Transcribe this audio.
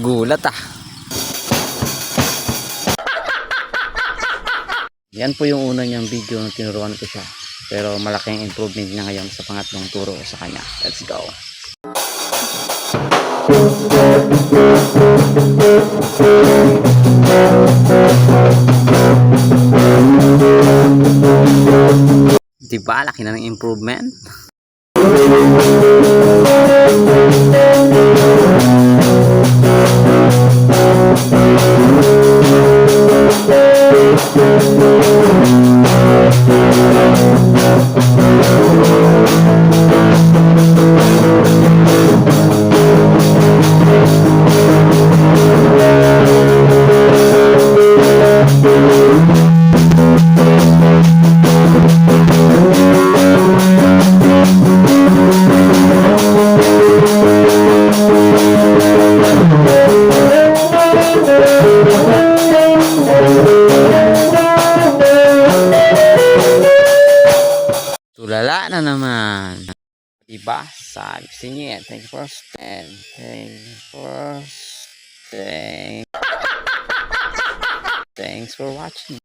Gulat ah. Yan po yung una niyang video na tinuruan ko siya. Pero malaking improvement niya ngayon sa pangatlong turo sa kanya. Let's go. Diba? Laki na ng improvement. Tulala na naman. Diba? Sabi singit. Thank you for staying. Thanks for watching.